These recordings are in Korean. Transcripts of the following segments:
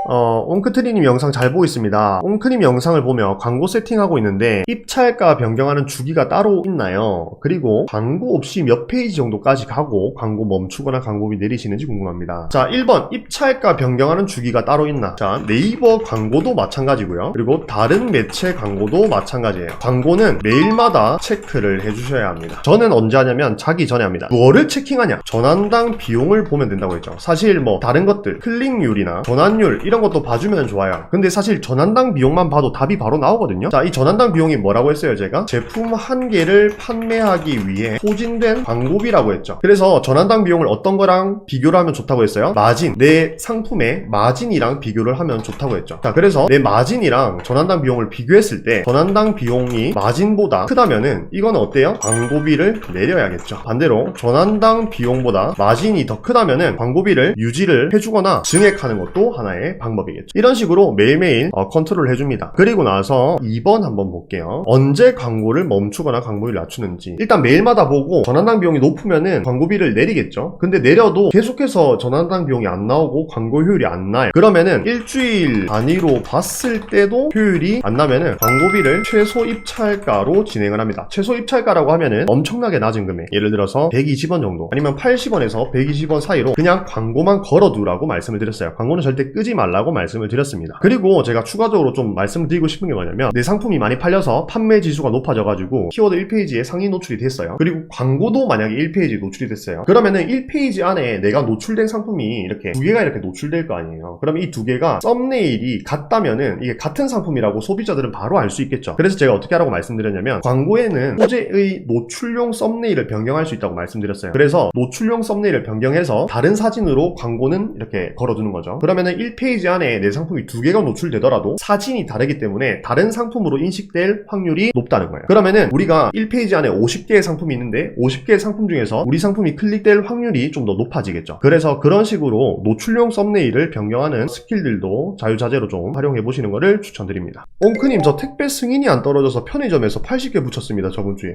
옹크트리님 영상 잘 보고 있습니다. 옹크님 영상을 보며 광고 세팅하고 있는데 입찰가 변경하는 주기가 따로 있나요? 그리고 광고 없이 몇 페이지 정도까지 가고 광고 멈추거나 광고비 내리시는지 궁금합니다. 자, 1번 입찰가 변경하는 주기가 따로 있나? 자, 네이버 광고도 마찬가지고요. 그리고 다른 매체 광고도 마찬가지예요. 광고는 매일마다 체크를 해주셔야 합니다. 저는 언제 하냐면 자기 전에 합니다. 뭐를 체킹하냐? 전환당 비용을 보면 된다고 했죠. 사실 뭐 다른 것들 클릭률이나 전환율 이런 것도 봐주면 좋아요. 근데 사실 전환당 비용만 봐도 답이 바로 나오거든요. 자, 이 전환당 비용이 뭐라고 했어요? 제가 제품 한 개를 판매하기 위해 소진된 광고비라고 했죠. 그래서 전환당 비용을 어떤 거랑 비교를 하면 좋다고 했어요? 마진, 내 상품의 마진이랑 비교를 하면 좋다고 했죠. 자, 그래서 내 마진이랑 전환당 비용을 비교했을 때 전환당 비용이 마진보다 크다면은 이거는 어때요? 광고비를 내려야겠죠. 반대로 전환당 비용보다 마진이 더 크다면은 광고비를 유지를 해주거나 증액하는 것도 하나의 방법이겠죠. 이런 식으로 매일매일 컨트롤을 해줍니다. 그리고 나서 2번 한번 볼게요. 언제 광고를 멈추거나 광고비를 낮추는지. 일단 매일마다 보고 전환당 비용이 높으면은 광고비를 내리겠죠. 근데 내려도 계속해서 전환당 비용이 안 나오고 광고 효율이 안 나요. 그러면은 일주일 단위로 봤을 때도 효율이 안 나면은 광고비를 최소 입찰가로 진행을 합니다. 최소 입찰가라고 하면은 엄청나게 낮은 금액, 예를 들어서 120원 정도 아니면 80원에서 120원 사이로 그냥 광고만 걸어두라고 말씀을 드렸어요. 광고는 절대 끄지 말라고 말씀을 드렸습니다. 그리고 제가 추가적으로 좀 말씀을 드리고 싶은 게 뭐냐면 내 상품이 많이 팔려서 판매 지수가 높아져가지고 키워드 1페이지에 상위 노출이 됐어요. 그리고 광고도 만약에 1페이지에 노출이 됐어요. 그러면은 1페이지 안에 내가 노출된 상품이 이렇게 두 개가 이렇게 노출될 거 아니에요. 그러면 이 두 개가 썸네일이 같다면은 이게 같은 상품이라고 소비자들은 바로 알 수 있겠죠. 그래서 제가 어떻게 하라고 말씀드렸냐면 광고에는 소재의 노출용 썸네일을 변경할 수 있다고 말씀드렸어요. 그래서 노출용 썸네일을 변경해서 다른 사진으로 광고는 이렇게 걸어두는 거죠. 그러면은 1페이지 안에 내 상품이 두 개가 노출되더라도 사진이 다르기 때문에 다른 상품으로 인식될 확률이 높다는 거예요. 그러면은 우리가 1페이지 안에 50개의 상품이 있는데 50개의 상품 중에서 우리 상품이 클릭될 확률이 좀 더 높아지겠죠. 그래서 그런 식으로 노출용 썸네일을 변경하는 스킬들도 자유자재로 좀 활용해 보시는 것을 추천드립니다. 옹크님, 저 택배 승인이 안 떨어져서 편의점에서 80개 붙였습니다, 저번 주에.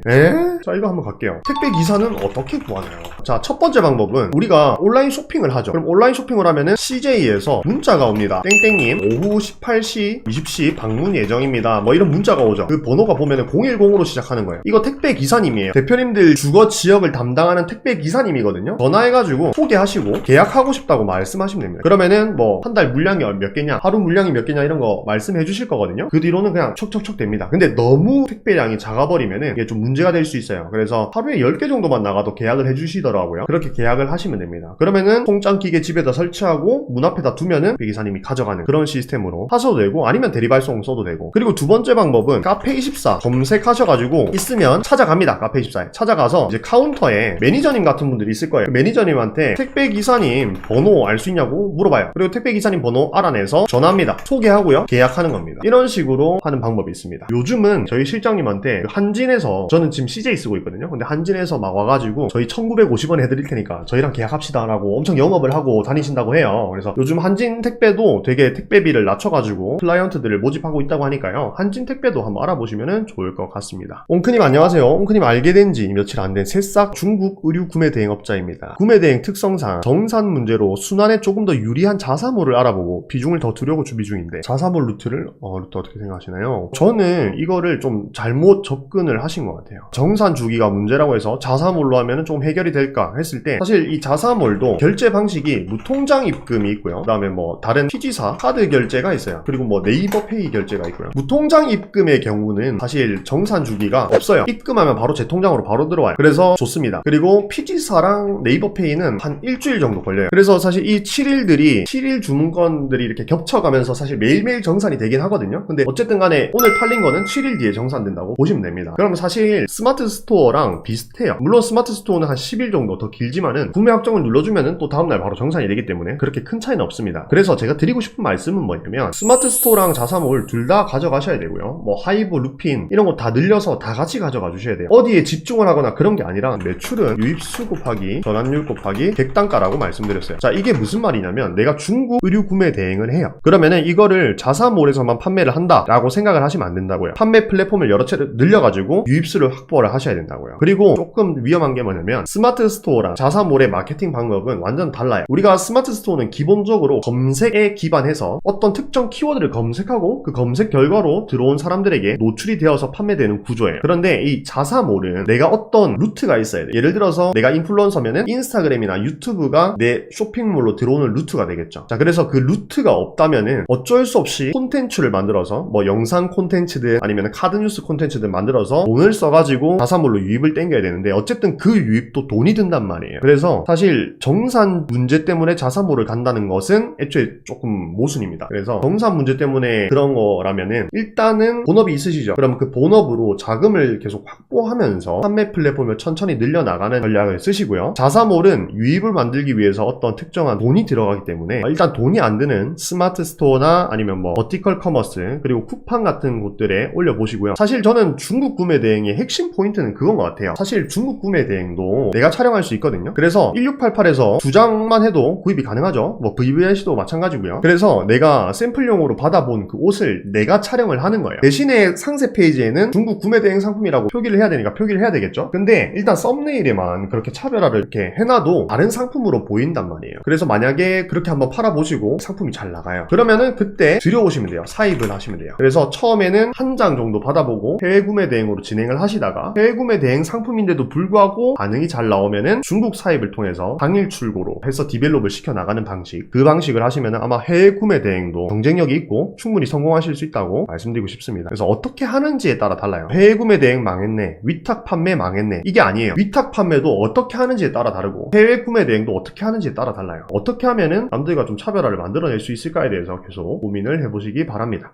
자, 이거 한번 갈게요. 택배 기사는 어떻게 구하나요? 자, 첫 번째 방법은 우리가 온라인 쇼핑을 하죠. 그럼 온라인 쇼핑을 하면은 CJ에서 문자가 옵니다. 땡땡님 오후 18시 20시 방문 예정입니다. 뭐 이런 문자가 오죠. 그 번호가 보면은 010으로 시작하는 거예요. 이거 택배 기사님이에요. 대표님들 주거 지역을 담당하는 택배 기사님이거든요. 전화해가지고 소개하시고 계약하고 싶다고 말씀하시면 됩니다. 그러면은 뭐 한 달 물량이 몇 개냐, 하루 물량이 몇 개냐 이런 거 말씀해 주실 거거든요. 그 뒤로는 그냥 척척척 됩니다. 근데 너무 택배량이 작아버리면은 이게 좀 문제가 될 수 있어요. 그래서 하루에 10개 정도만 나가도 계약을 해주시더라고요. 그렇게 계약을 하시면 됩니다. 그러면은 통장 기계 집에다 설치하고 문 앞에다 두면은 기사님이 가져가는 그런 시스템으로 하셔도 되고, 아니면 대리발송 써도 되고. 그리고 두 번째 방법은 카페24 검색하셔가지고 있으면 찾아갑니다. 카페24에 찾아가서 이제 카운터에 매니저님 같은 분들이 있을 거예요. 그 매니저님한테 택배 기사님 번호 알 수 있냐고 물어봐요. 그리고 택배 기사님 번호 알아내서 전화합니다. 소개하고요, 계약하는 겁니다. 이런 식으로 하는 방법이 있습니다. 요즘은 저희 실장님한테 한진에서, 저는 지금 CJ 쓰고 있거든요. 근데 한진에서 막 와가지고 저희 1950원 해드릴 테니까 저희랑 계약합시다 라고 엄청 영업을 하고 다니신다고 해요. 그래서 요즘 한진 택배도 되게 택배비를 낮춰가지고 클라이언트들을 모집하고 있다고 하니까요, 한진 택배도 한번 알아보시면 좋을 것 같습니다. 옹크님 안녕하세요. 옹크님 알게 된 지 며칠 안 된 새싹 중국 의류 구매 대행업자입니다. 구매 대행 특성상 정산 문제로 순환에 조금 더 유리한 자사몰을 알아보고 비중을 더 두려고 준비 중인데, 자사몰 루트 어떻게 생각하시나요? 저는 이거를 좀 잘못 접근을 하신 것 같아요. 정산 주기가 문제라고 해서 자사몰로 하면 좀 해결이 될까 했을 때, 사실 이 자사몰도 결제 방식이 무통장 입금이 있고요, 그 다음에 뭐 다른 피지사 카드 결제가 있어요. 그리고 뭐 네이버 페이 결제가 있고요. 무통장 입금의 경우는 사실 정산 주기가 없어요. 입금하면 바로 제 통장으로 바로 들어와요. 그래서 좋습니다. 그리고 피지사랑 네이버 페이는 한 일주일 정도 걸려요. 그래서 사실 이 7일들이 7일 주문건들이 이렇게 겹쳐가면서 사실 매일매일 정산이 되긴 하거든요. 근데 어쨌든 간에 오늘 팔린 거는 7일 뒤에 정산된다고 보시면 됩니다. 그럼 사실 스마트 스토어랑 비슷해요. 물론 스마트 스토어는 한 10일 정도 더 길지만은 구매 확정을 눌러주면은 또 다음날 바로 정산이 되기 때문에 그렇게 큰 차이는 없습니다. 그래서 제가 드리고 싶은 말씀은 뭐냐면, 스마트 스토어랑 자사몰 둘 다 가져가셔야 되고요. 뭐 하이브, 루핀 이런 거 다 늘려서 다 같이 가져가 주셔야 돼요. 어디에 집중을 하거나 그런 게 아니라 매출은 유입수 곱하기 전환율 곱하기 객단가라고 말씀드렸어요. 자, 이게 무슨 말이냐면, 내가 중국 의류 구매 대행을 해요. 그러면은 이거를 자사몰에서만 판매를 한다라고 생각을 하시면 안 된다고요. 판매 플랫폼을 여러 채 늘려가지고 유입수를 확보를 하셔야 된다고요. 그리고 조금 위험한 게 뭐냐면, 스마트 스토어랑 자사몰의 마케팅 방법은 완전 달라요. 우리가 스마트 스토어는 기본적으로 검색 거래에 기반해서 어떤 특정 키워드를 검색하고 그 검색 결과로 들어온 사람들에게 노출이 되어서 판매되는 구조예요. 그런데 이 자사몰은 내가 어떤 루트가 있어야 돼. 예를 들어서 내가 인플루언서면은 인스타그램이나 유튜브가 내 쇼핑몰로 들어오는 루트가 되겠죠. 자, 그래서 그 루트가 없다면은 어쩔 수 없이 콘텐츠를 만들어서 뭐 영상 콘텐츠들 아니면 카드뉴스 콘텐츠들 만들어서 돈을 써가지고 자사몰로 유입을 땡겨야 되는데 어쨌든 그 유입도 돈이 든단 말이에요. 그래서 사실 정산 문제 때문에 자사몰을 간다는 것은 애초에 조금 모순입니다. 그래서 정산 문제 때문에 그런 거라면은 일단은 본업이 있으시죠. 그럼 그 본업으로 자금을 계속 확보하면서 판매 플랫폼을 천천히 늘려나가는 전략을 쓰시고요. 자사몰은 유입을 만들기 위해서 어떤 특정한 돈이 들어가기 때문에 일단 돈이 안 드는 스마트 스토어나 아니면 뭐 버티컬 커머스 그리고 쿠팡 같은 곳들에 올려보시고요. 사실 저는 중국 구매 대행의 핵심 포인트는 그건 것 같아요. 사실 중국 구매 대행도 내가 촬영할 수 있거든요. 그래서 1688에서 2장만 해도 구입이 가능하죠. 뭐 VVIC도 마찬가지고요. 그래서 내가 샘플용으로 받아본 그 옷을 내가 촬영을 하는 거예요. 대신에 상세 페이지에는 중국 구매 대행 상품이라고 표기를 해야 되니까 표기를 해야 되겠죠. 근데 일단 썸네일에만 그렇게 차별화를 이렇게 해놔도 다른 상품으로 보인단 말이에요. 그래서 만약에 그렇게 한번 팔아보시고 상품이 잘 나가요. 그러면은 그때 들여오시면 돼요. 사입을 하시면 돼요. 그래서 처음에는 한 장 정도 받아보고 해외 구매 대행으로 진행을 하시다가 해외 구매 대행 상품인데도 불구하고 반응이 잘 나오면은 중국 사입을 통해서 당일 출고로 해서 디벨롭을 시켜 나가는 방식, 그 방식을 하시면은 아마 해외 구매 대행도 경쟁력이 있고 충분히 성공하실 수 있다고 말씀드리고 싶습니다. 그래서 어떻게 하는지에 따라 달라요. 해외 구매 대행 망했네, 위탁 판매 망했네, 이게 아니에요. 위탁 판매도 어떻게 하는지에 따라 다르고 해외 구매 대행도 어떻게 하는지에 따라 달라요. 어떻게 하면은 남들과 좀 차별화를 만들어낼 수 있을까에 대해서 계속 고민을 해보시기 바랍니다.